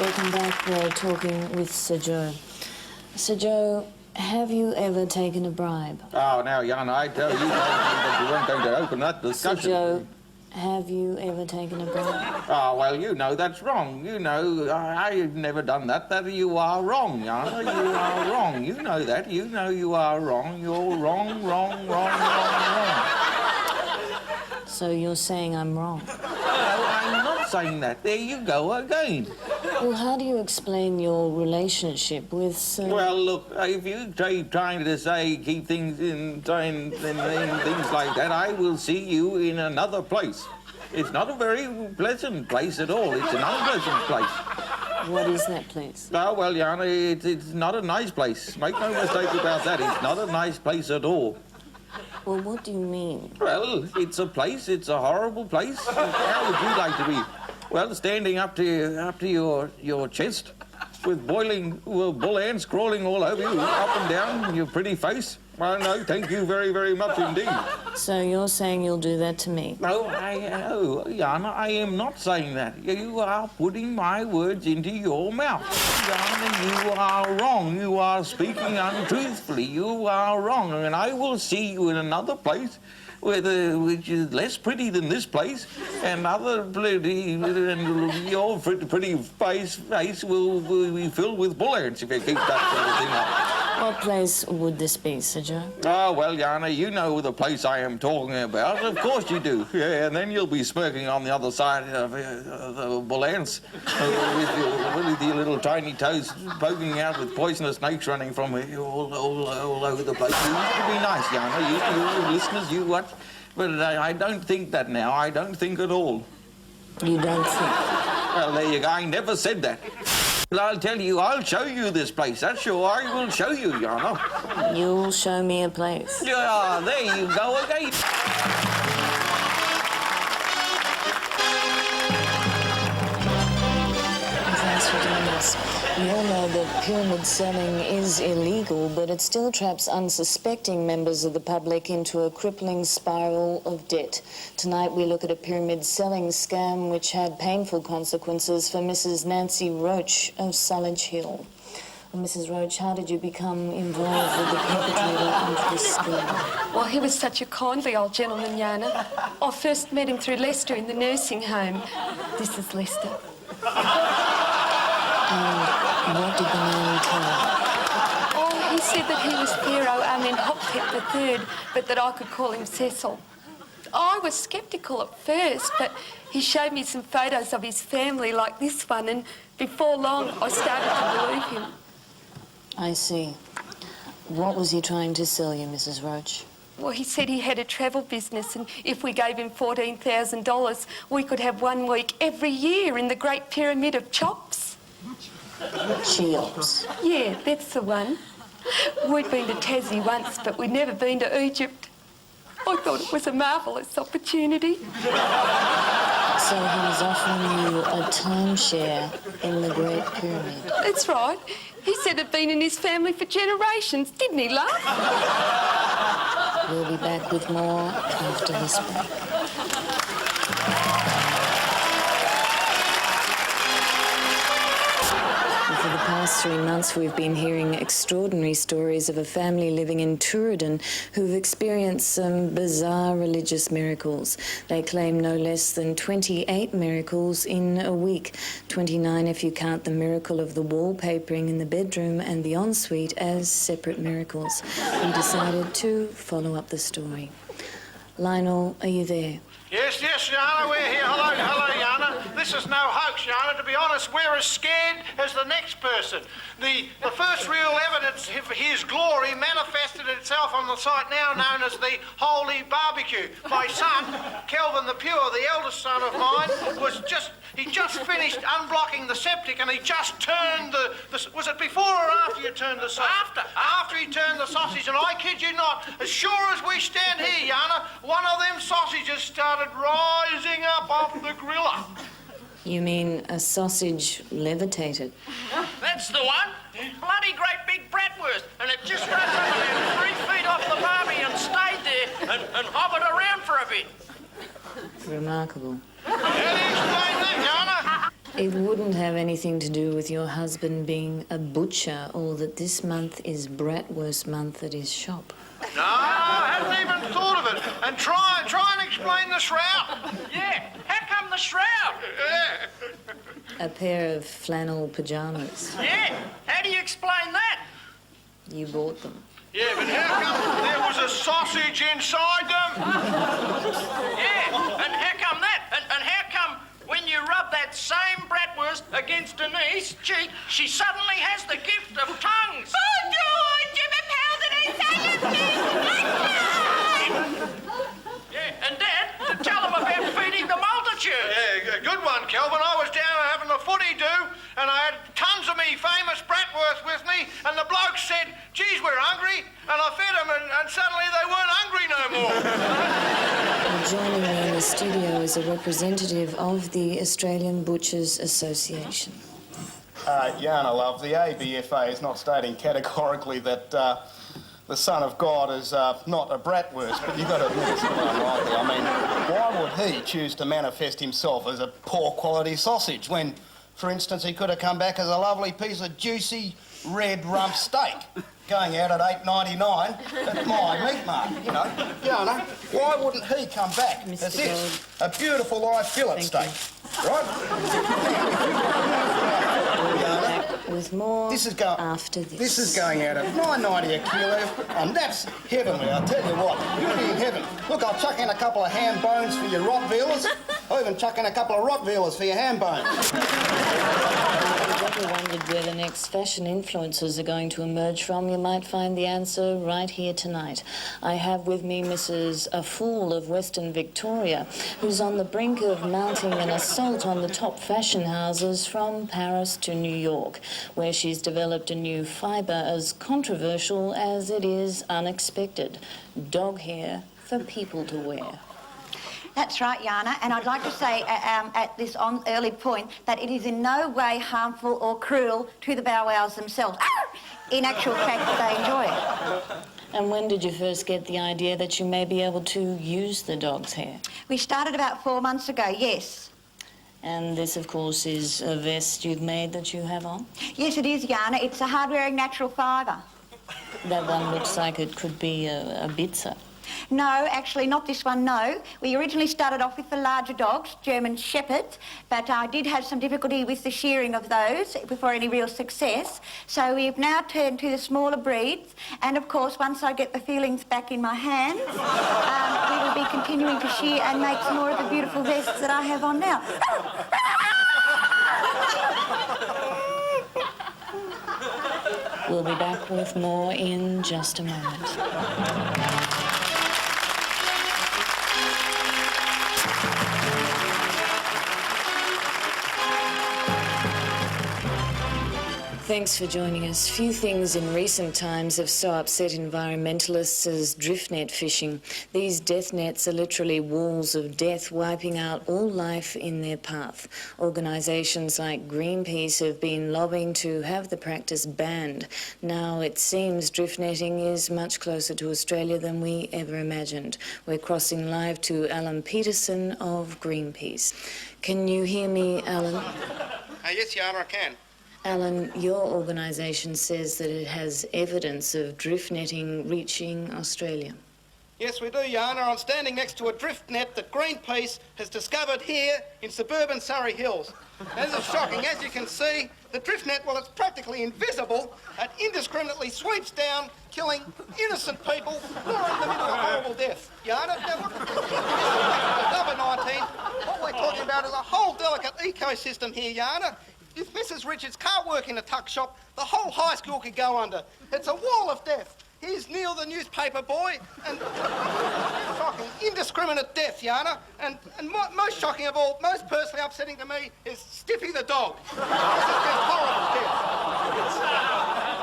Welcome back. We're talking with Sir Joe. Sir Joe, have you ever taken a bribe? Oh, now, Jana, I tell you that you weren't going to open that discussion. Sir Joe, have you ever taken a bribe? Oh, well, you know that's wrong. You know, I've never done that. That you are wrong, Jana. You are wrong. You know that. You know you are wrong. You're wrong, wrong, wrong, wrong, wrong. So you're saying I'm wrong? No, I'm not saying that. There you go again. Well, how do you explain your relationship with Sir... Well, look, if you trying to say keep things in things like that, I will see you in another place. It's not a very pleasant place at all. It's an unpleasant place. What is that place? Oh, well, Jana, it's not a nice place. Make no mistake about that. It's not a nice place at all. Well, what do you mean? Well, it's a place. It's a horrible place. How would you like to be? Well, standing up to your chest with boiling bull ants crawling all over you, up and down your pretty face. Well, no, thank you very, very much indeed. So you're saying you'll do that to me? No, Jana, I am not saying that. You are putting my words into your mouth. Jana, you are wrong. You are speaking untruthfully. You are wrong. And I will see you in another place which is less pretty than this place, and your pretty face will be filled with bull ants if you keep that sort of thing up. What place would this be, Sir Joe? Oh, well, Jana, you know the place I am talking about. Of course you do. Yeah, and then you'll be smirking on the other side of the bull ants with your little tiny toes poking out with poisonous snakes running from all over the place. You used to be nice, Jana. You listeners, you watch. But I don't think that now. I don't think at all. You don't think? Well, there you go. I never said that. I'll tell you, I'll show you this place. That's sure I will show you, Jana. You'll show me a place? Yeah, there you go again. Thanks for doing this. We all know that pyramid selling is illegal, but it still traps unsuspecting members of the public into a crippling spiral of debt. Tonight we look at a pyramid selling scam which had painful consequences for Mrs. Nancy Roach of Sullage Hill. Well, Mrs. Roach, how did you become involved with the perpetrator of this scheme? Well, he was such a kindly old gentleman, Jana. I first met him through Lester in the nursing home. This is Lester. What did the man tell you? Oh, he said that he was Pharaoh Amenhotep III, but that I could call him Cecil. I was sceptical at first, but he showed me some photos of his family like this one, and before long I started to believe him. I see. What was he trying to sell you, Mrs. Roach? Well, he said he had a travel business, and if we gave him $14,000, we could have 1 week every year in the Great Pyramid of Chops. Cheops. Yeah, that's the one. We'd been to Tassie once, but we'd never been to Egypt. I thought it was a marvellous opportunity. So he was offering you a timeshare in the Great Pyramid? That's right. He said it'd been in his family for generations. Didn't he, love? We'll be back with more after this break. For the past 3 months, we've been hearing extraordinary stories of a family living in Turadin who've experienced some bizarre religious miracles. They claim no less than 28 miracles in a week, 29 if you count the miracle of the wallpapering in the bedroom and the ensuite as separate miracles. We decided to follow up the story. Lionel, are you there? Yes, Jana, we're here. Hello, Jana. This is no hoax, Jana. To be honest, we're as scared as the next person. The first real evidence of his glory manifested itself on the site now known as the Holy Barbecue. My son, Kelvin the Pure, the eldest son of mine, he just finished unblocking the septic and he just turned the was it before or after you turned the sausage? After he turned the sausage, and I kid you not, as sure as we stand here, Jana, one of them sausages started rising up off the griller. You mean a sausage levitated? That's the one. Bloody great big bratwurst. And it just rose up about 3 feet off the barbie and stayed there and hovered around for a bit. Remarkable. How do you explain that, Jana? It wouldn't have anything to do with your husband being a butcher or that this month is bratwurst month at his shop. No, I hadn't even thought of it. And try and explain the shroud. Yeah, how come the shroud? Yeah. A pair of flannel pyjamas. Yeah, how do you explain that? You bought them. Yeah, but how come there was a sausage inside them? Yeah, and how come that? And how come when you rub that same bratwurst against Denise cheek, she suddenly has the gift of tongues? Oh, George, you've a pal that I Yeah, and Dad, tell them about feeding the multitude. Yeah, good one, Kelvin. I was down having a footy do, and I had tons of me famous bratwurst with me, and the bloke said, geez, we're hungry, and I fed them, and suddenly they weren't hungry no more. Joining me in the studio is a representative of the Australian Butchers Association. Jana, love, the ABFA is not stating categorically that the Son of God is not a bratwurst, but you've got to admit it's not unlikely. I mean, why would he choose to manifest himself as a poor quality sausage when, for instance, he could have come back as a lovely piece of juicy red rump steak going out at $8.99 at my meat market, you know? Jana, why wouldn't he come back Mr. as this, a beautiful live fillet steak, right? With more This is going after this. This is going out at $9.90 a kilo, and that's heavenly. I'll tell you what, you'll be in heaven. Look, I'll chuck in a couple of ham bones for your Rottweilers. I'll even chuck in a couple of Rottweilers for your ham bones. If you ever wondered where the next fashion influencers are going to emerge from, you might find the answer right here tonight. I have with me Mrs. A Fool of Western Victoria, who's on the brink of mounting an assault on the top fashion houses from Paris to New York, where she's developed a new fibre as controversial as it is unexpected. Dog hair for people to wear. That's right, Jana, and I'd like to say at this early point that it is in no way harmful or cruel to the bow wows themselves. In actual fact, they enjoy it. And when did you first get the idea that you may be able to use the dog's hair? We started about 4 months ago, yes. And this, of course, is a vest you've made that you have on? Yes, it is, Jana. It's a hard-wearing natural fibre. That one looks like it could be a Bitzer. No, actually, not this one, no. We originally started off with the larger dogs, German Shepherds, but I did have some difficulty with the shearing of those before any real success. So we've now turned to the smaller breeds, and of course, once I get the feelings back in my hands, we will be continuing to shear and make some more of the beautiful vests that I have on now. We'll be back with more in just a moment. Thanks for joining us. Few things in recent times have so upset environmentalists as drift net fishing. These death nets are literally walls of death, wiping out all life in their path. Organisations like Greenpeace have been lobbying to have the practice banned. Now it seems drift netting is much closer to Australia than we ever imagined. We're crossing live to Alan Peterson of Greenpeace. Can you hear me, Alan? Yes, Jana, I can. Alan, your organisation says that it has evidence of drift netting reaching Australia. Yes, we do, Jana. I'm standing next to a drift net that Greenpeace has discovered here in suburban Surrey Hills. This is shocking. As you can see, the drift net, well, it's practically invisible and indiscriminately sweeps down, killing innocent people who are in the middle of horrible death. Jana, now look, number 19, what we're talking about is a whole delicate ecosystem here, Jana. If Mrs. Richards can't work in a tuck shop, the whole high school could go under. It's a wall of death. Here's Neil, the newspaper boy, and shocking, indiscriminate death, Jana. And most shocking of all, most personally upsetting to me, is Stiffy the dog. This is just horrible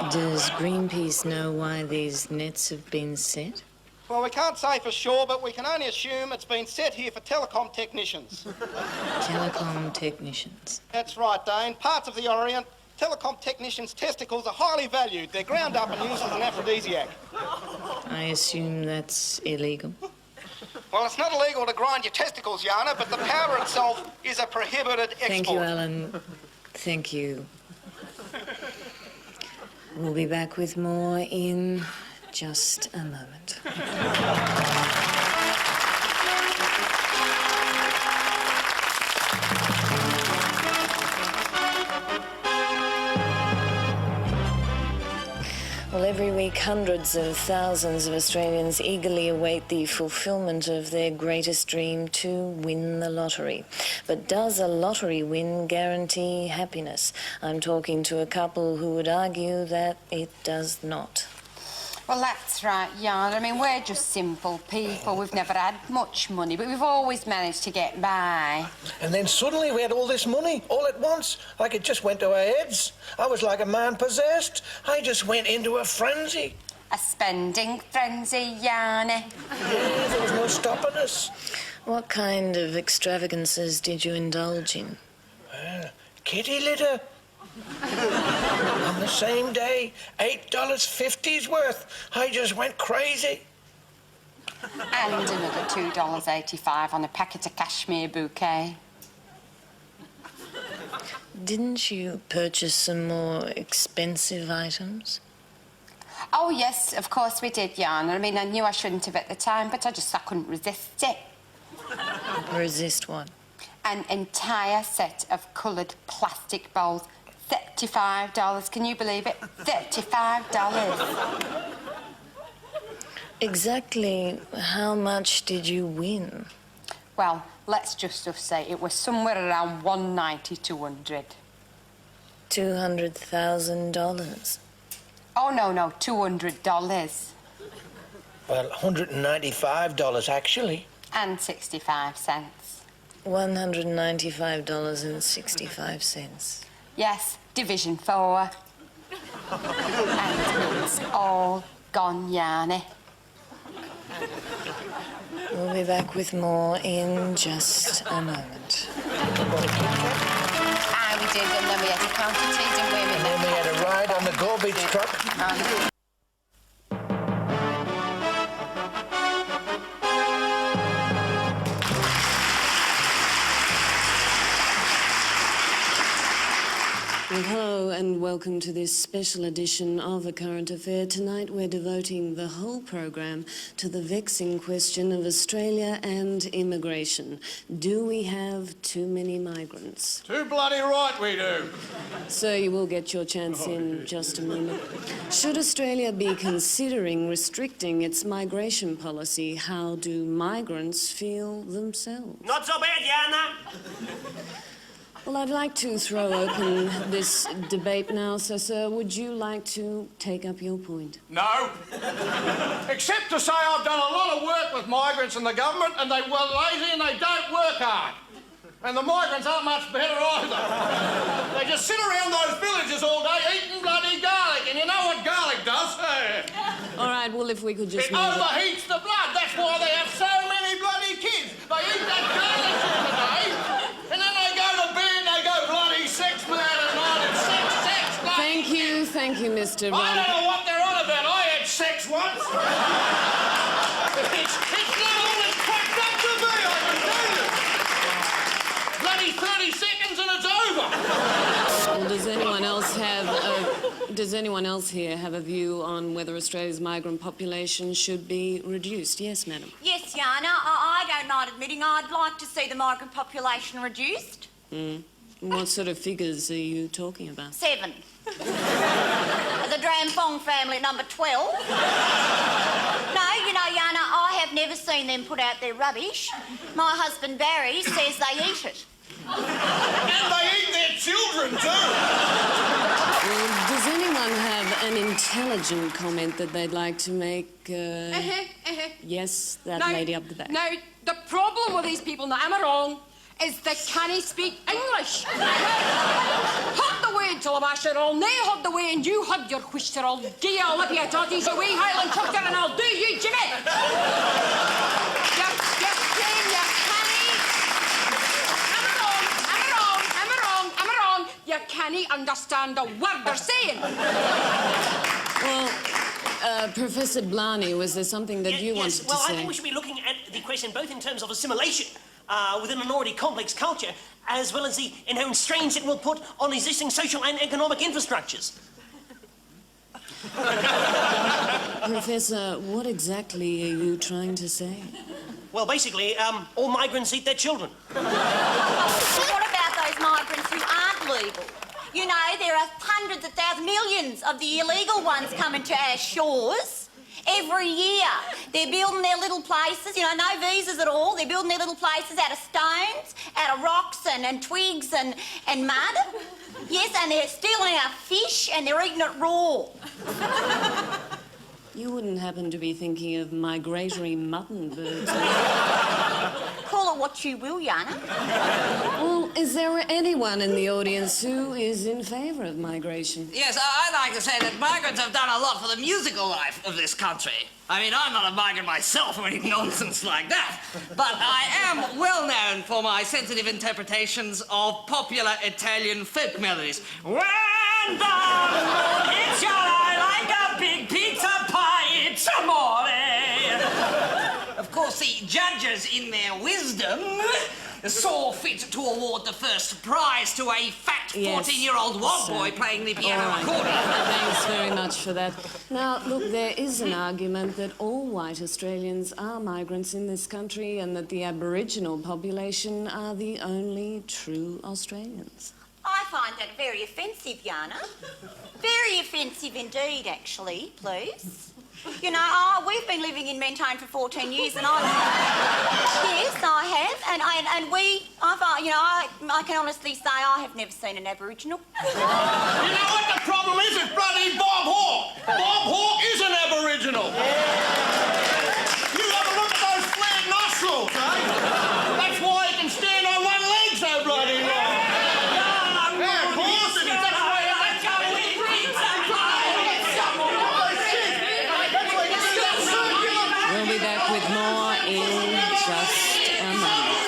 death. Does Greenpeace know why these nets have been set? Well, we can't say for sure, but we can only assume it's been set here for telecom technicians. Telecom technicians. That's right, Dane. Parts of the Orient, telecom technicians' testicles are highly valued. They're ground up and used as an aphrodisiac. I assume that's illegal. Well, it's not illegal to grind your testicles, Jana, but the powder itself is a prohibited export. Thank you, Alan. Thank you. We'll be back with more in just a moment. Well, every week, hundreds of thousands of Australians eagerly await the fulfilment of their greatest dream to win the lottery. But does a lottery win guarantee happiness? I'm talking to a couple who would argue that it does not. Well, that's right, Jan. I mean, we're just simple people. We've never had much money, but we've always managed to get by. And then suddenly we had all this money, all at once, like it just went to our heads. I was like a man possessed. I just went into a frenzy. A spending frenzy, Yanni. Yeah, there was no stopping us. What kind of extravagances did you indulge in? Kitty litter. On the same day, $8.50's worth. I just went crazy. And another $2.85 on a packet of cashmere bouquet. Didn't you purchase some more expensive items? Oh, yes, of course we did, Jan. I mean, I knew I shouldn't have at the time, but I couldn't resist it. Resist what? An entire set of coloured plastic bowls. $35. Can you believe it? $35. Exactly how much did you win? Well, let's just say it was somewhere around 190, 200. $200,000. Oh, no, $200. Well, $195, actually. And 65 cents. $195.65. Yes, Division 4. And it's all gone, Yanni. We'll be back with more in just a moment. Aye, we did, and then we had a counter tea, didn't we? And then we had a ride on the garbage truck. Well, hello and welcome to this special edition of A Current Affair. Tonight we're devoting the whole program to the vexing question of Australia and immigration. Do we have too many migrants? Too bloody right we do. Sir, you will get your chance in just a moment. Should Australia be considering restricting its migration policy? How do migrants feel themselves? Not so bad, Jana. Well, I'd like to throw open this debate now, so, sir, would you like to take up your point? No. Except to say I've done a lot of work with migrants in the government and they were lazy and they don't work hard. And the migrants aren't much better either. They just sit around those villages all day eating bloody garlic, and you know what garlic does? All right, well, if we could just... It overheats the blood. That's why they have so many bloody kids. They eat that garlic during the day, and then they go to bed and they go bloody sex mad at night and sex, bloody... Thank you, Mr. I don't know what they're on about. I had sex once. It's not all it's cracked up to be, I can tell you. Bloody 30 seconds and it's over. Well, does anyone else here have a view on whether Australia's migrant population should be reduced? Yes, madam. Yes, Jana, I don't mind admitting I'd like to see the migrant population reduced. What sort of figures are you talking about? 7. The Drampong family, number 12. No, you know, Jana, I have never seen them put out their rubbish. My husband Barry says they eat it. And they eat their children too. Well, does anyone have an intelligent comment that they'd like to make? Yes, that lady up the back. Now, the problem with these people, now am I wrong, is they can't speak English. Hug the way till I'm asher all, nay hug the way and you hug your whisher all. Do you lip your toddies away, Highland chucker, and I'll do you, Jimmy. You're saying you can't... You can't understand a word they're saying. Well, Professor Blarney, was there something that you wanted to say? Well, I think we should be looking at the question both in terms of assimilation within an already complex culture, as well as the inherent strains it will put on existing social and economic infrastructures. Professor, what exactly are you trying to say? Well, basically, all migrants eat their children. What about those migrants who aren't legal? You know, there are hundreds of thousands, millions of the illegal ones coming to our shores every year. They're building their little places, you know, no visas at all. They're building their little places out of stones, out of rocks and twigs and mud. Yes, and they're stealing our fish and they're eating it raw. You wouldn't happen to be thinking of migratory mutton birds? Call it what you will, Jana. Well, is there anyone in the audience who is in favour of migration? Yes, I'd like to say that migrants have done a lot for the musical life of this country. I mean, I'm not a migrant myself or any nonsense like that, but I am well known for my sensitive interpretations of popular Italian folk melodies. When it's your eye like a big pizza pie, it's amore. Of course, the judges, in their wisdom, saw fit to award the first prize to a fat 14-year-old wog boy playing the piano accordion. Thanks very much for that. Now, look, there is an argument that all white Australians are migrants in this country and that the Aboriginal population are the only true Australians. I find that very offensive, Jana. Very offensive indeed, actually, please. You know, we've been living in Mentone for 14 years and yes, I have. And I can honestly say I have never seen an Aboriginal. You know what the problem is? It's bloody Bob Hawke. Bob Hawke is an Aboriginal. You have a look at those flared nostrils, eh? That's why he can stand on one leg so bloody long. Yeah, of course it is. That's why We'll be back with more in just a moment.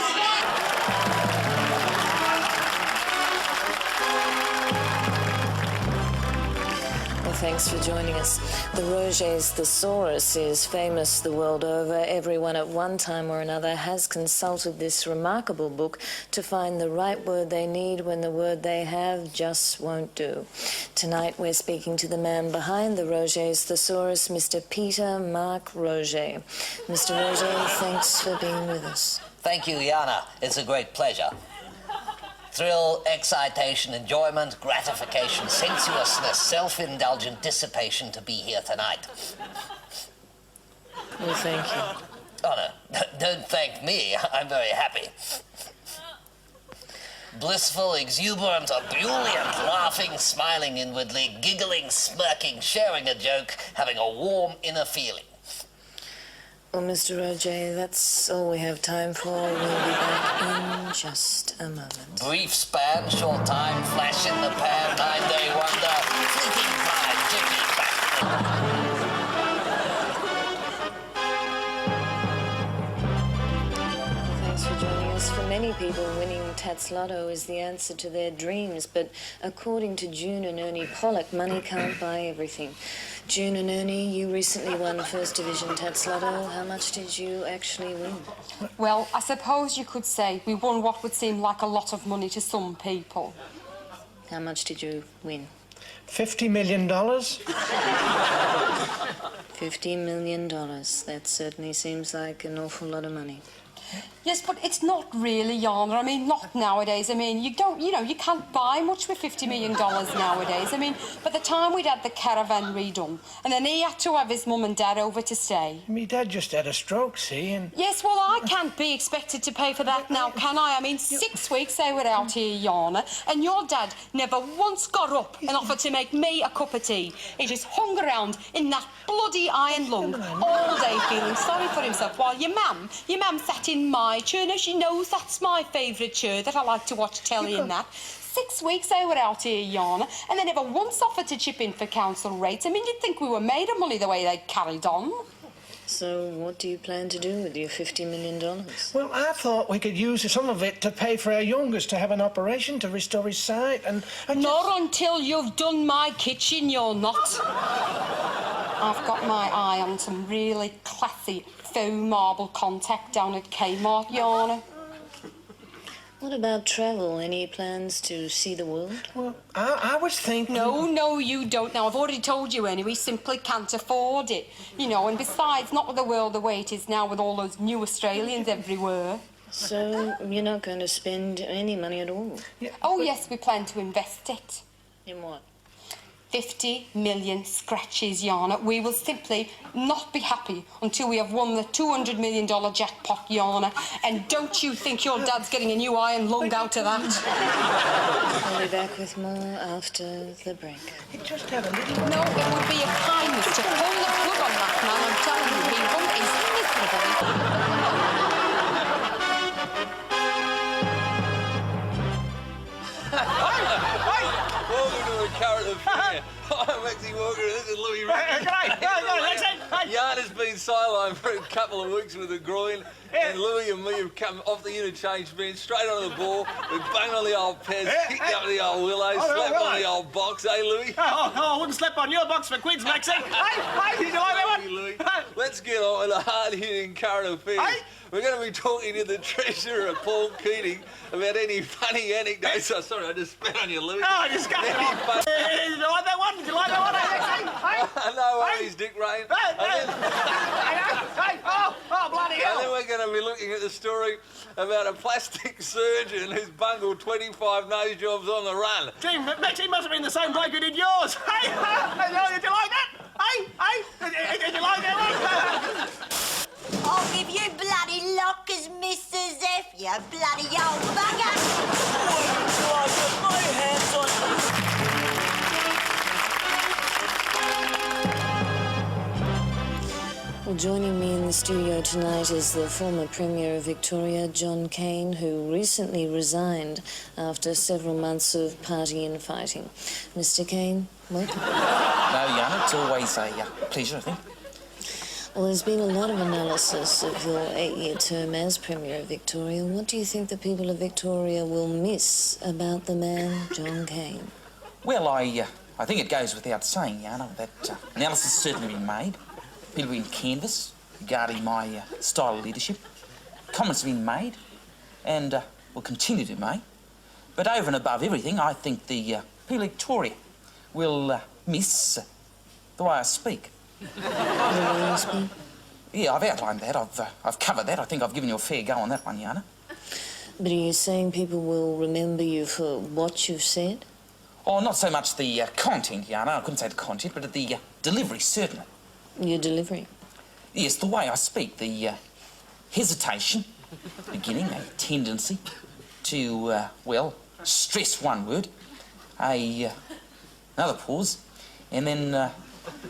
Well, thanks for joining us. The Roget's Thesaurus is famous the world over. Everyone at one time or another has consulted this remarkable book to find the right word they need when the word they have just won't do. Tonight we're speaking to the man behind the Roget's Thesaurus, Mr. Peter Marg Roget. Mr. Roget, thanks for being with us. Thank you, Jana. It's a great pleasure. Thrill, excitation, enjoyment, gratification, sensuousness, self-indulgent dissipation to be here tonight. Well, thank you. Oh, no, don't thank me. I'm very happy. Blissful, exuberant, ebullient, laughing, smiling inwardly, giggling, smirking, sharing a joke, having a warm inner feeling. Well, Mr. Roget, that's all we have time for. We'll be back in just a moment. Brief span, short time, flash in the pan, 9-day wonder, fleeting pride, jiffy back. Thanks for joining us. For many people, winning Tats Lotto is the answer to their dreams, but according to June and Ernie Pollock, money can't buy everything. June and Ernie, you recently won First Division Tats Lotto. How much did you actually win? Well, I suppose you could say we won what would seem like a lot of money to some people. How much did you win? $50 million. $50 million. That certainly seems like an awful lot of money. Yes, but it's not really, Jana. I mean, not nowadays. I mean, you can't buy much with $50 million nowadays. I mean, by the time we'd had the caravan redone, and then he had to have his mum and dad over to stay. Me dad just had a stroke, see, and... Yes, well, I can't be expected to pay for that now, can I? I mean, 6 weeks they were out here, Jana, and your dad never once got up and offered to make me a cup of tea. He just hung around in that bloody iron lung all day feeling sorry for himself, while your mum sat in my chair. Now, she knows that's my favourite chair that I like to watch telly in that. 6 weeks they were out here, Jana, and they never once offered to chip in for council rates. I mean, you'd think we were made of money the way they carried on. So what do you plan to do with your $50 million? Well, I thought we could use some of it to pay for our youngest to have an operation to restore his sight and not until you've done my kitchen, you're not. I've got my eye on some really classy faux marble contact down at Kmart, Jana. What about travel? Any plans to see the world? Well, I was thinking... No, you don't. Now, I've already told you, Annie, we simply can't afford it. You know, and besides, not with the world the way it is now with all those new Australians everywhere. So, you're not going to spend any money at all? Yeah, yes, we plan to invest it. In what? 50 million scratches, Jana. We will simply not be happy until we have won the $200 million jackpot, Jana. And don't you think your dad's getting a new iron lung out of that? I'll be back with more after the break. Just have a little... No, it would be a kindness to pull the plug on that man. I'm telling you, he won't. He's Welcome to the current affair. I'm Maxie Walker and this is Louis Ricky. Jana's been sidelined for a couple of weeks with a groin, and Louis and me have come off the interchange bench straight onto the ball. We've banged on the old pads, kicked up the old willows, slapped on the old box, eh, Louis? I wouldn't slap on your box for quids, Maxie. Hey, did you like that one? Louis. Let's get on with the hard-hitting current affairs. We're going to be talking to the treasurer, Paul Keating, about any funny anecdotes. Oh, sorry, I just spat on you, Louis. Oh, disgusting. Did you like that one? Did you like that one, Maxie? No worries, Dick Rain. Bloody hell. And then we're going to be looking at the story about a plastic surgeon who's bungled 25 nose jobs on the run. Gee, Maxie must have been the same bloke who did yours. Hey, did you like that? Hey, did you like that one? I'll give you bloody lockers, Mrs. F, you bloody old bugger! Wait until I get my hands on Well, joining me in the studio tonight is the former Premier of Victoria, John Kaine, who recently resigned after several months of party infighting. Mr. Kaine, welcome. No, Jana, it's always a pleasure, I think. Well, there's been a lot of analysis of your 8-year term as Premier of Victoria. What do you think the people of Victoria will miss about the man, John Kaine? Well, I think it goes without saying, Jana, that analysis has certainly been made. People have been canvassed regarding my style of leadership. Comments have been made and will continue to be made. But over and above everything, I think the people of Victoria will miss the way I speak. Yeah, I've outlined that. I've covered that. I think I've given you a fair go on that one, Jana. But are you saying people will remember you for what you've said? Oh, not so much the content, Jana. I couldn't say the content, but the delivery, certainly. Your delivery? Yes, the way I speak. The hesitation, beginning, a tendency to, stress one word, another pause, and then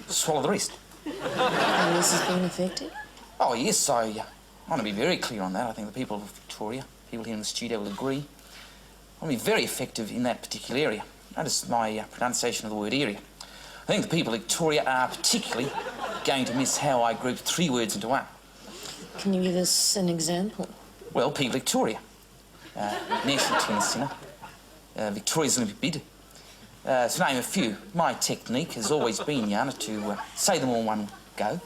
swallow the rest. And this has been effective? Oh, yes, I want to be very clear on that. I think the people of Victoria, people here in the studio will agree. I want to be very effective in that particular area. Notice my pronunciation of the word area. I think the people of Victoria are particularly going to miss how I grouped 3 words into one. Can you give us an example? Well, people of Victoria. National tennis centre. Victoria's Olympic bid. To name a few, my technique has always been, Jana, to say them all in one go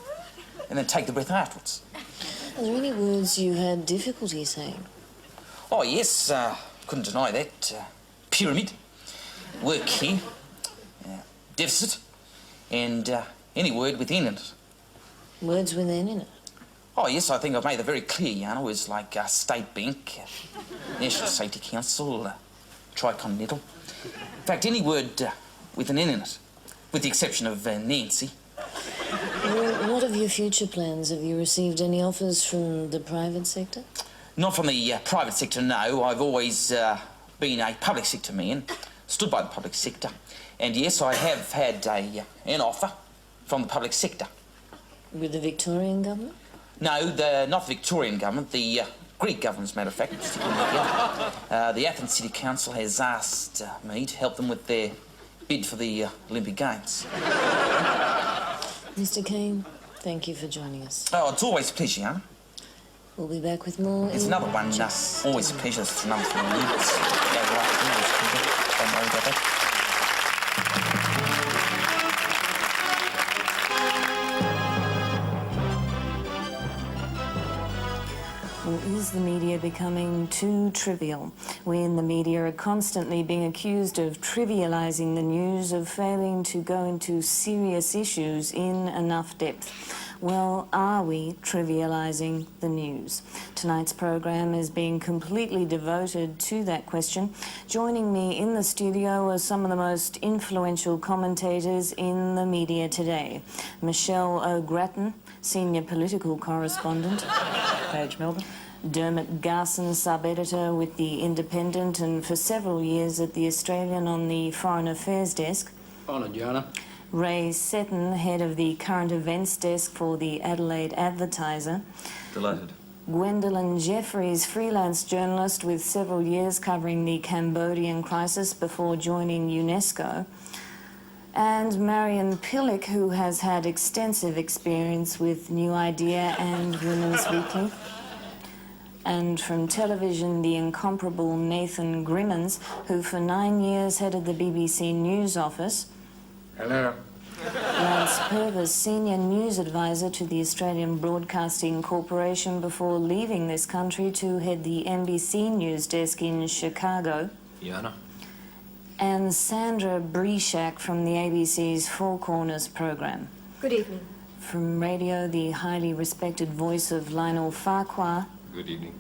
and then take the breath afterwards. Are there any words you had difficulty saying? Oh, yes, couldn't deny that. Pyramid, work here, deficit, and any word within it. Words within it? Oh, yes, I think I've made it very clear, Jana. Words like State Bank, National Safety Council, Tricontinental. In fact, any word with an N in it, with the exception of Nancy. Well, what of your future plans? Have you received any offers from the private sector? Not from the private sector, no. I've always been a public sector man, stood by the public sector. And yes, I have had an offer from the public sector. With the Victorian government? No, not the Victorian government, the Greek government, as a matter of fact. The Athens City Council has asked me to help them with their bid for the Olympic Games. Mr. Kaine, thank you for joining us. Oh, it's always a pleasure, Jana. We'll be back with more. There's another one, always a pleasure. It's another 3 minutes. Go right through. Don't worry about that. the media becoming too trivial? We in the media are constantly being accused of trivializing the news, of failing to go into serious issues in enough depth. Well, are we trivializing the news? Tonight's program is being completely devoted to that question. Joining me in the studio are some of the most influential commentators in the media today. Michelle O'Gratton, senior political correspondent. Paige Melbourne. Dermot Garson, sub-editor with The Independent and for several years at The Australian on the Foreign Affairs desk. Honoured, Jana. Ray Seton, head of the current events desk for the Adelaide Advertiser. Delighted. Gwendolyn Jeffries, freelance journalist with several years covering the Cambodian crisis before joining UNESCO. And Marion Pillick, who has had extensive experience with New Idea and Women's Weekly. And from television, the incomparable Nathan Grimmins, who for 9 years headed the BBC News office. Hello. Lance Purvis, senior news advisor to the Australian Broadcasting Corporation before leaving this country to head the NBC News desk in Chicago. Jana. And Sandra Breshak from the ABC's Four Corners program. Good evening. From radio, the highly respected voice of Lionel Farquhar. Good evening.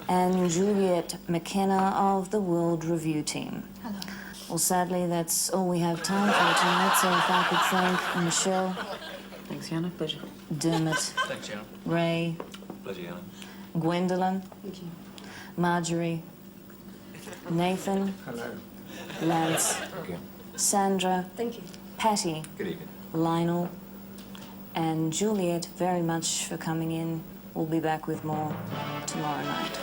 And Juliet McKenna of the World Review team. Hello. Well, sadly, that's all we have time for tonight, so if I could thank Michelle. Thanks, Jana. Pleasure. Dermot. Thanks, Jana. Ray. Pleasure, Jana. Gwendolyn. Thank you. Marjorie. Nathan. Hello. Lance. Thank you. Sandra. Thank you. Patty. Good evening. Lionel. And Juliet, very much for coming in. We'll be back with more tomorrow night.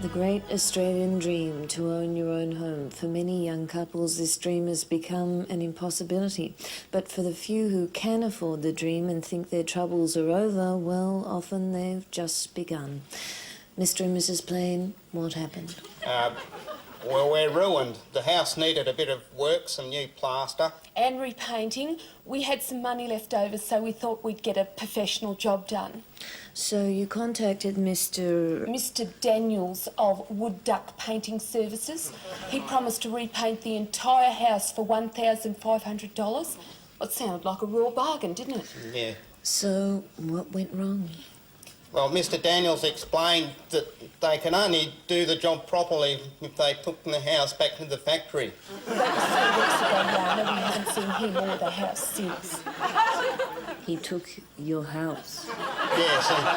The great Australian dream to own your own home. For many young couples, this dream has become an impossibility. But for the few who can afford the dream and think their troubles are over, well, often they've just begun. Mr. and Mrs. Plain, what happened? Well, we're ruined. The house needed a bit of work, some new plaster. And repainting. We had some money left over, so we thought we'd get a professional job done. So you contacted Mr. Daniels of Wood Duck Painting Services. He promised to repaint the entire house for $1,500. It sounded like a raw bargain, didn't it? Yeah. So what went wrong? Well, Mr. Daniels explained that they can only do the job properly if they took the house back to the factory. That was 3 weeks ago, Jana. We haven't seen him or the house since. He took your house? Yes, and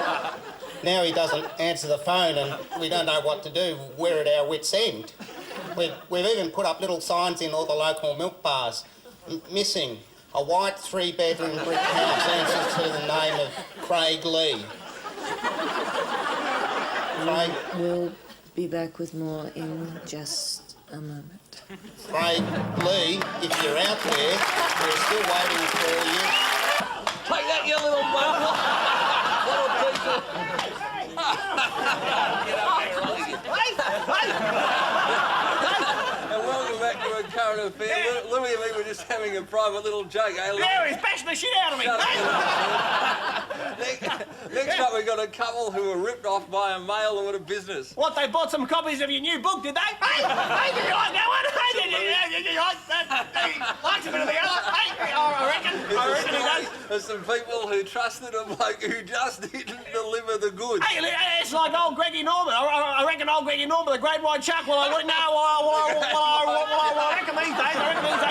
now he doesn't answer the phone and we don't know what to do. We're at our wits' end. We've even put up little signs in all the local milk bars. Missing. A white 3-bedroom brick house answers to the name of Craig Lee. Craig. We'll be back with more in just a moment. Craig Lee, if you're out there, we're still waiting for you. Take that, you little bubble. And welcome back to A Current Affair. Louis and me were just having a private little joke, eh? Yeah, he's bashing the shit out of me. Next up, we got a couple who were ripped off by a male who had a business. What, they bought some copies of your new book, did they? Hey, did you like that one? Hey, did you like that? He likes a bit of the other. Hey, I reckon he does. There's some people who trusted a bloke who just didn't deliver the goods. Hey, it's like old Greggy Norman. I reckon old Greggy Norman, the great white shark. I reckon these days,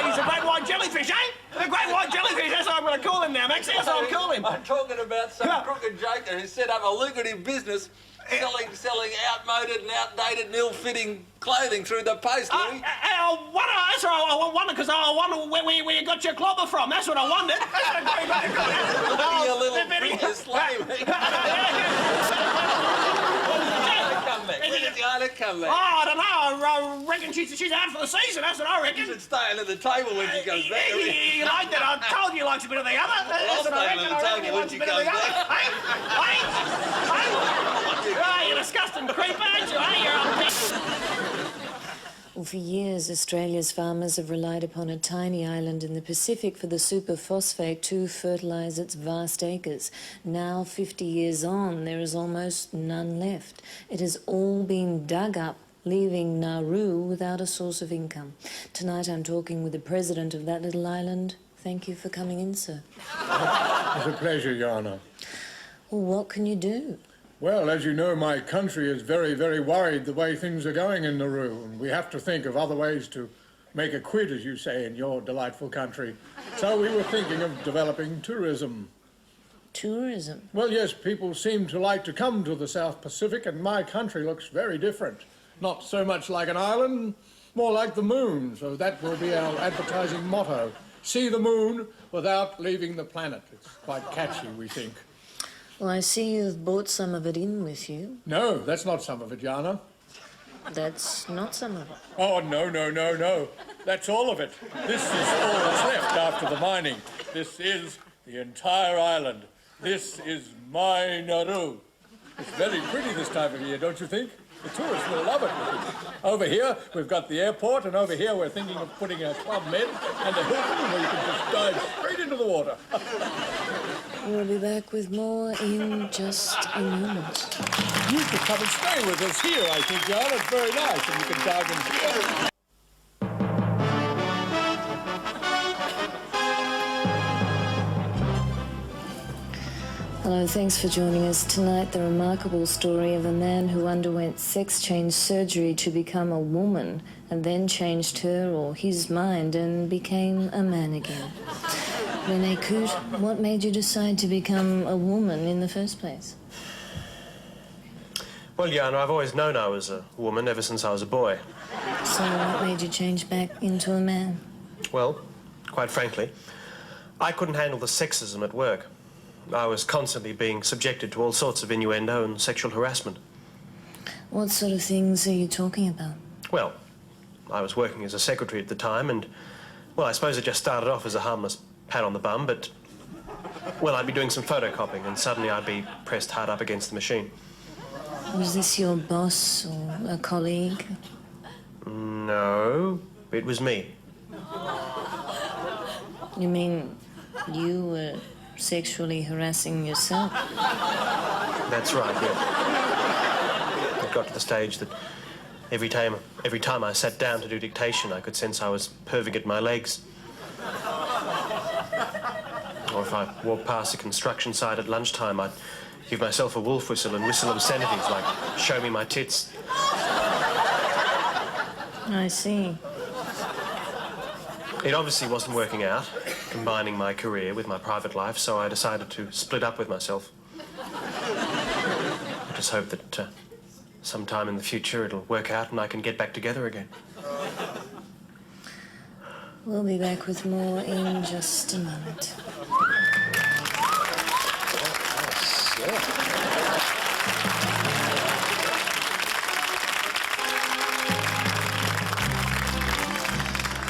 he's a great white jellyfish, eh? The great white jellyfish, that's what I'm going to call him now, Max. That's what I'll call him. I'm talking about some crooked joker who set up a lucrative business selling outmoded and outdated and ill-fitting clothing through the post, Louis. I wonder, because I wonder where you got your clobber from. That's what I wondered. Look at your little finger slave. When did Jana come back? Oh, I don't know. I reckon she's out for the season. That's what I reckon. You should stay under the table when she comes back. You like that? I told you he likes a bit of the other. I'll stay under the table when she comes back. Hey, you disgusting creep, aren't you? Hey, you're Well, for years, Australia's farmers have relied upon a tiny island in the Pacific for the superphosphate to fertilise its vast acres. Now, 50 years on, there is almost none left. It has all been dug up, leaving Nauru without a source of income. Tonight I'm talking with the president of that little island. Thank you for coming in, sir. It's a pleasure, Jana. Well, what can you do? Well, as you know, my country is very, very worried the way things are going in Nauru, and we have to think of other ways to make a quid, as you say, in your delightful country. So we were thinking of developing tourism. Tourism? Well, yes, people seem to like to come to the South Pacific, and my country looks very different. Not so much like an island, more like the moon, so that will be our advertising motto. See the moon without leaving the planet. It's quite catchy, we think. Well, I see you've brought some of it in with you. No, that's not some of it, Jana. That's not some of it. Oh, no, no, no, no. That's all of it. This is all that's left after the mining. This is the entire island. This is my Nauru. It's very pretty this time of year, don't you think? The tourists will love it. Over here, we've got the airport, and over here we're thinking of putting a Club Med and a Hilton where you can just dive straight into the water. We'll be back with more in just a moment. You could come and stay with us here, I think, John. It's very nice, and you can dive in here. Hello, thanks for joining us tonight. The remarkable story of a man who underwent sex change surgery to become a woman and then changed her or his mind and became a man again. Rene Coot, what made you decide to become a woman in the first place? Well, Jana, I've always known I was a woman ever since I was a boy. So what made you change back into a man? Well, quite frankly, I couldn't handle the sexism at work. I was constantly being subjected to all sorts of innuendo and sexual harassment. What sort of things are you talking about? Well, I was working as a secretary at the time, and, well, I suppose it just started off as a harmless pat on the bum, but, well, I'd be doing some photocopying, and suddenly I'd be pressed hard up against the machine. Was this your boss or a colleague? No, it was me. You mean you were sexually harassing yourself? That's right, yeah. It got to the stage that every time I sat down to do dictation, I could sense I was perving at my legs. Or if I walked past a construction site at lunchtime, I'd give myself a wolf whistle and whistle obscenities like, show me my tits. I see. It obviously wasn't working out, combining my career with my private life, so I decided to split up with myself. I just hope that sometime in the future it'll work out and I can get back together again. We'll be back with more in just a moment.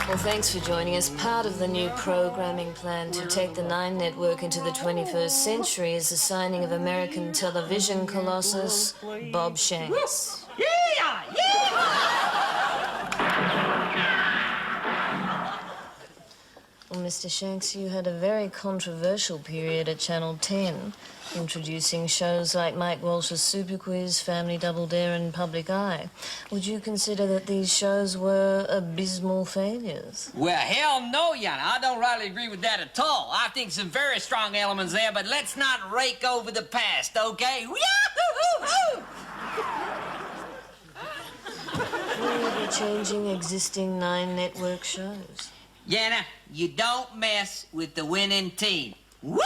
Well, thanks for joining us. Part of the new programming plan to take the Nine Network into the 21st century is the signing of American television colossus Bob Shanks. Yeah! Well, Mr. Shanks, you had a very controversial period at Channel 10, introducing shows like Mike Walsh's Super Quiz, Family Double Dare and Public Eye. Would you consider that these shows were abysmal failures? Well, hell no, Jana. I don't rightly agree with that at all. I think some very strong elements there, but let's not rake over the past, okay? Yahoo-hoo-hoo! Will you be changing existing Nine Network shows? Jana, you don't mess with the winning team. Whoop!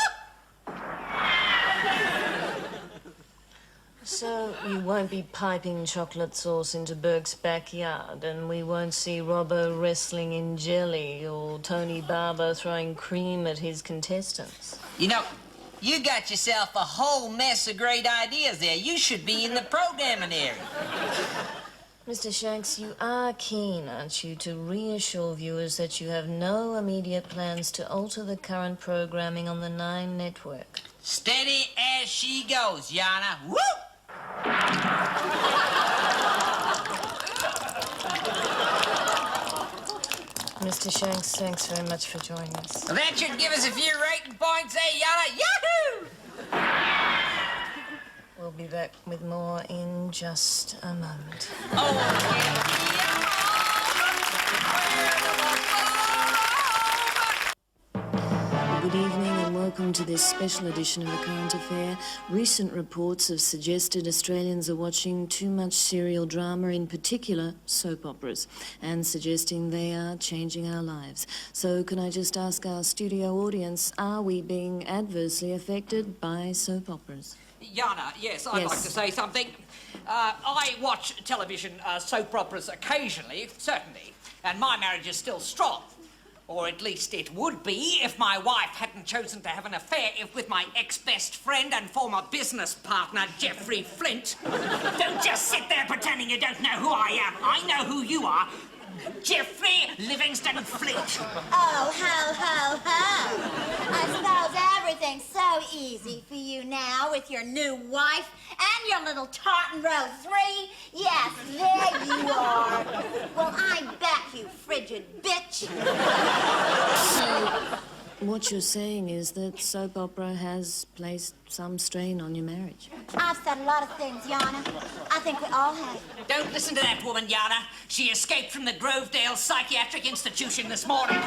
So you won't be piping chocolate sauce into Burke's backyard, and we won't see Robbo wrestling in jelly or Tony Barber throwing cream at his contestants. You know, you got yourself a whole mess of great ideas there. You should be in the programming area. Mr. Shanks, you are keen, aren't you, to reassure viewers that you have no immediate plans to alter the current programming on the Nine Network? Steady as she goes, Jana. Whoop! Mr. Shanks, thanks very much for joining us. Well, that should give us a few rating points, eh, Jana? Yahoo! We'll be back with more in just a moment. Good evening and welcome to this special edition of The Current Affair. Recent reports have suggested Australians are watching too much serial drama, in particular soap operas, and suggesting they are changing our lives. So can I just ask our studio audience, are we being adversely affected by soap operas? Jana, yes, I'd like to say something. I watch television soap operas occasionally, certainly, and my marriage is still strong. Or at least it would be if my wife hadn't chosen to have an affair with my ex-best friend and former business partner, Jeffrey Flint. Don't just sit there pretending you don't know who I am. I know who you are. Jeffrey Livingston Flint. Oh, ho, ho, ho. I suppose everything's so easy for you now with your new wife and your little tartan row 3. Yes, there you are. Well, I bet you, frigid bitch. So, what you're saying is that soap opera has placed some strain on your marriage. I've said a lot of things, Jana. I think we all have. Don't listen to that woman, Jana. She escaped from the Grovedale Psychiatric Institution this morning.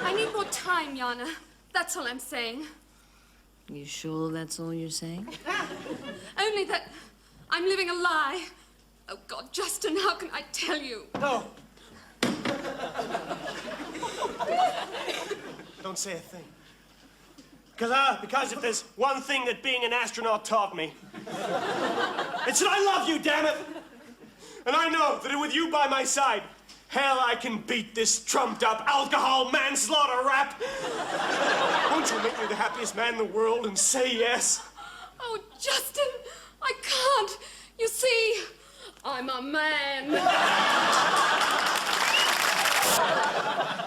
I need more time, Jana. That's all I'm saying. You sure that's all you're saying? Only that I'm living a lie. Oh, God, Justin, how can I tell you? No. Don't say a thing. Because if there's one thing that being an astronaut taught me, it's that I love you, damn it! And I know that with you by my side, hell, I can beat this trumped-up alcohol manslaughter rap. Won't you make me the happiest man in the world and say yes? Oh, Justin, I can't. You see, I'm a man.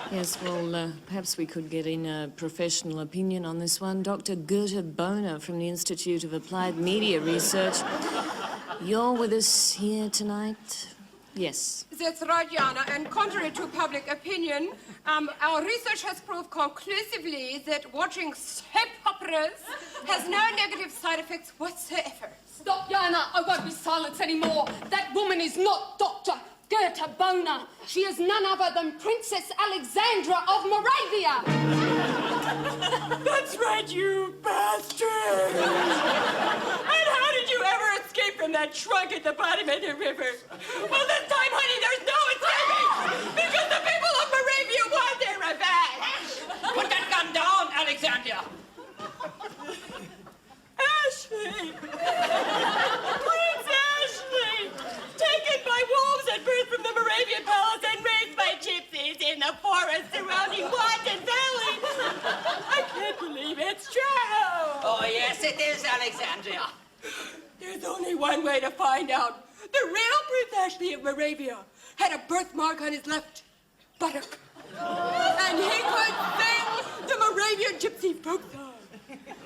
Yes, well, perhaps we could get in a professional opinion on this one. Dr. Goethe Boner from the Institute of Applied Media Research. You're with us here tonight? Yes. That's right, Jana, and contrary to public opinion, our research has proved conclusively that watching soap operas has no negative side effects whatsoever. Stop, Jana. I won't be silenced anymore. That woman is not Dr. Goethe Boner. She is none other than Princess Alexandra of Moravia. That's right, you bastard! And how did you ever escape from that trunk at the bottom of the river? Well, this time, honey, there's no escaping! Because the people of Moravia want their revenge! Put that gun down, Alexandria! Ashley! Prince Ashley! Taken by wolves at birth from the Moravian palace and raised by gypsies in the forest surrounding Wanton Valley! I can't believe it's true! Oh, yes, it is, Alexandria. There's only one way to find out. The real Prince Ashley of Moravia had a birthmark on his left buttock. And he could sing the Moravian gypsy folk song.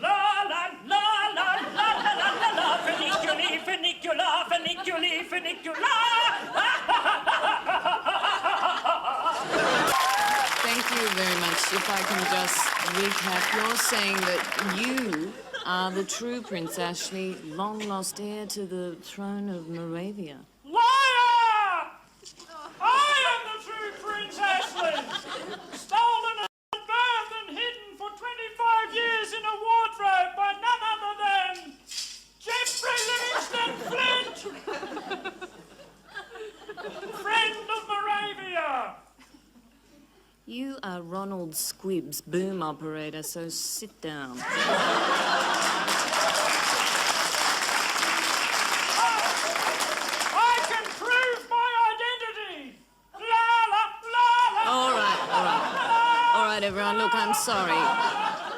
La la la la la la la la la funiculi funicula funiculi funicula. Thank you very much. If I can just recap, you're saying that you are the true Prince Ashley, long lost heir to the throne of Moravia. Liar! I am the true Prince Ashley, stolen at birth and hidden for 25 years in a wardrobe by none other than Jeffrey Livingston Flint, friend of Moravia. You are Ronald Squibb's boom operator, so sit down. I can prove my identity. La la la la. All right, everyone. Look, I'm sorry.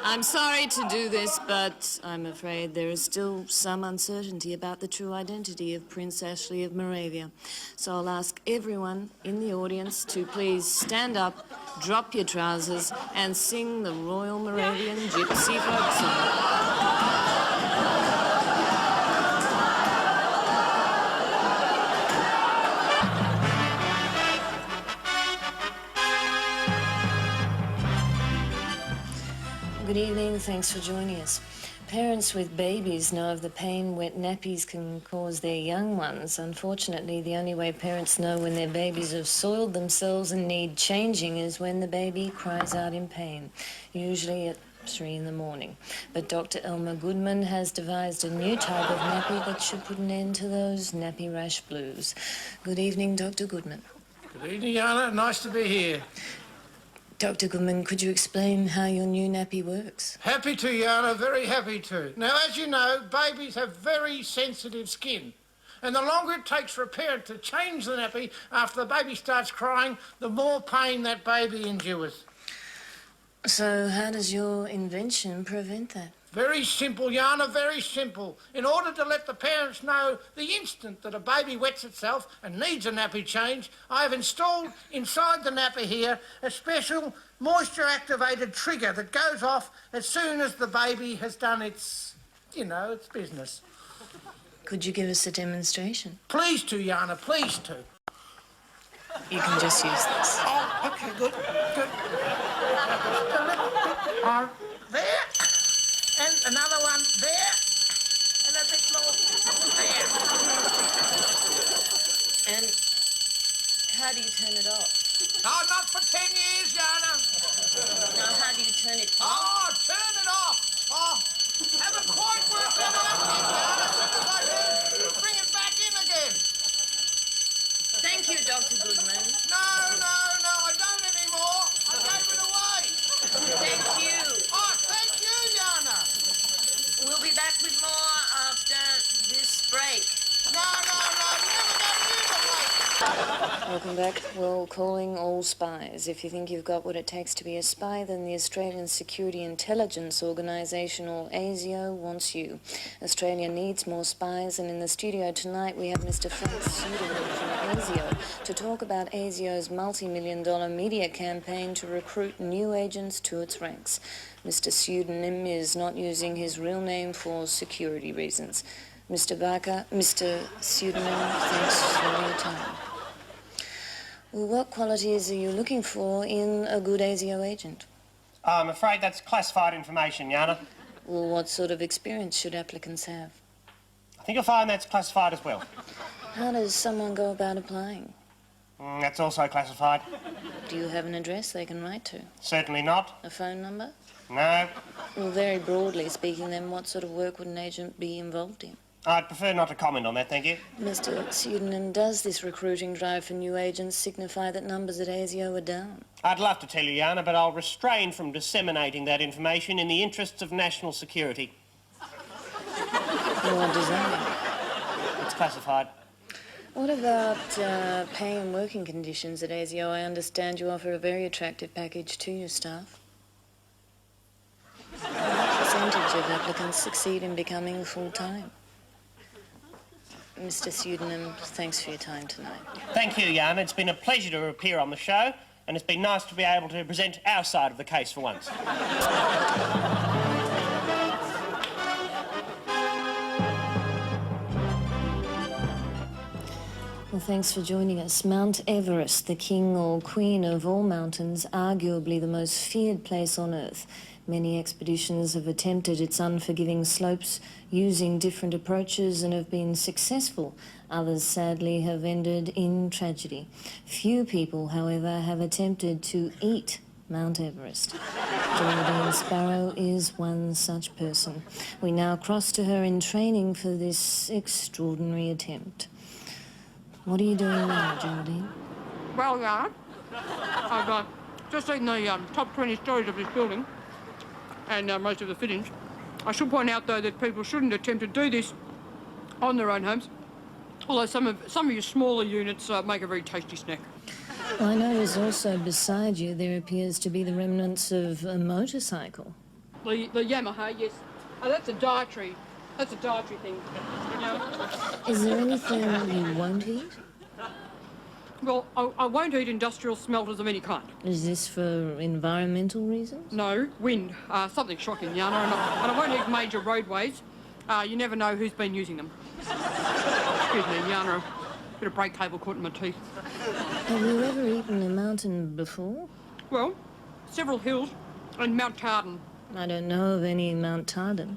I'm sorry to do this, but I'm afraid there is still some uncertainty about the true identity of Prince Ashley of Moravia. So I'll ask everyone in the audience to please stand up, drop your trousers, and sing the Royal Moravian Gypsy Folk Song. Good evening, thanks for joining us. Parents with babies know of the pain wet nappies can cause their young ones. Unfortunately, the only way parents know when their babies have soiled themselves and need changing is when the baby cries out in pain, usually at 3 in the morning. But Dr. Elmer Goodman has devised a new type of nappy that should put an end to those nappy rash blues. Good evening, Dr. Goodman. Good evening, Jana. Nice to be here. Dr. Goodman, could you explain how your new nappy works? Happy to, Jana. Very happy to. Now, as you know, babies have very sensitive skin. And the longer it takes for a parent to change the nappy after the baby starts crying, the more pain that baby endures. So how does your invention prevent that? Very simple, Jana, very simple. In order to let the parents know the instant that a baby wets itself and needs a nappy change, I have installed inside the nappy here a special moisture-activated trigger that goes off as soon as the baby has done its, its business. Could you give us a demonstration? Please to, Jana, please to. You can just use this. Oh, OK, good. There. And another one there, and a bit more there. And how do you turn it off? Oh, not for 10 years, Jana. No, how do you turn it off? Oh, turn it off. Oh, haven't quite worked that out yet, Jana. As soon as I do, bring it back in again. Thank you, Dr. Goodman. No, I don't anymore. I gave it away. Thank you. Oh, thank you, Jana. We'll be back with more after this break. No, never go near the break. Welcome back. Well, calling all spies. If you think you've got what it takes to be a spy, then the Australian Security Intelligence Organisation, or ASIO, wants you. Australia needs more spies, and in the studio tonight we have Mr. Frank Pseudonym from ASIO to talk about ASIO's multi-million-dollar media campaign to recruit new agents to its ranks. Mr. Pseudonym is not using his real name for security reasons. Mr. Pseudonym, thanks for your time. Well, what qualities are you looking for in a good ASIO agent? I'm afraid that's classified information, Jana. Well, what sort of experience should applicants have? I think you'll find that's classified as well. How does someone go about applying? That's also classified. Do you have an address they can write to? Certainly not. A phone number? No. Well, very broadly speaking, then, what sort of work would an agent be involved in? I'd prefer not to comment on that, thank you. Mr. Pseudonym, does this recruiting drive for new agents signify that numbers at ASIO are down? I'd love to tell you, Jana, but I'll refrain from disseminating that information in the interests of national security. What does that mean? It's classified. What about pay and working conditions at ASIO? I understand you offer a very attractive package to your staff. What percentage of applicants succeed in becoming full-time? Mr. Pseudonym, thanks for your time tonight. Thank you, Jana. It's been a pleasure to appear on the show, and it's been nice to be able to present our side of the case for once. Well, thanks for joining us. Mount Everest, the king or queen of all mountains, arguably the most feared place on Earth. Many expeditions have attempted its unforgiving slopes using different approaches and have been successful. Others, sadly, have ended in tragedy. Few people, however, have attempted to eat Mount Everest. Geraldine Sparrow is one such person. We now cross to her in training for this extraordinary attempt. What are you doing now, Geraldine? Well, yeah, I've just seen the top 20 stories of this building and most of the fittings. I should point out, though, that people shouldn't attempt to do this on their own homes, although some of your smaller units make a very tasty snack. Well, I notice also beside you there appears to be the remnants of a motorcycle. The Yamaha, yes. Oh, that's a dietary. That's a dietary thing. Is there anything you won't eat? Well, I won't eat industrial smelters of any kind. Is this for environmental reasons? No, wind. Something shocking, Jana. And I won't eat major roadways. You never know who's been using them. Excuse me, Jana. A bit of brake cable caught in my teeth. Have you ever eaten a mountain before? Well, several hills and Mount Carden. I don't know of any in Mount Tarden.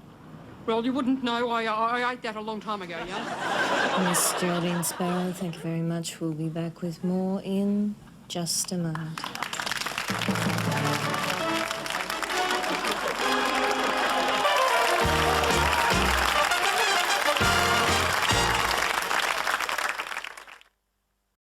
Well, you wouldn't know. I ate that a long time ago, yeah? Miss Geraldine Sparrow, thank you very much. We'll be back with more in just a moment.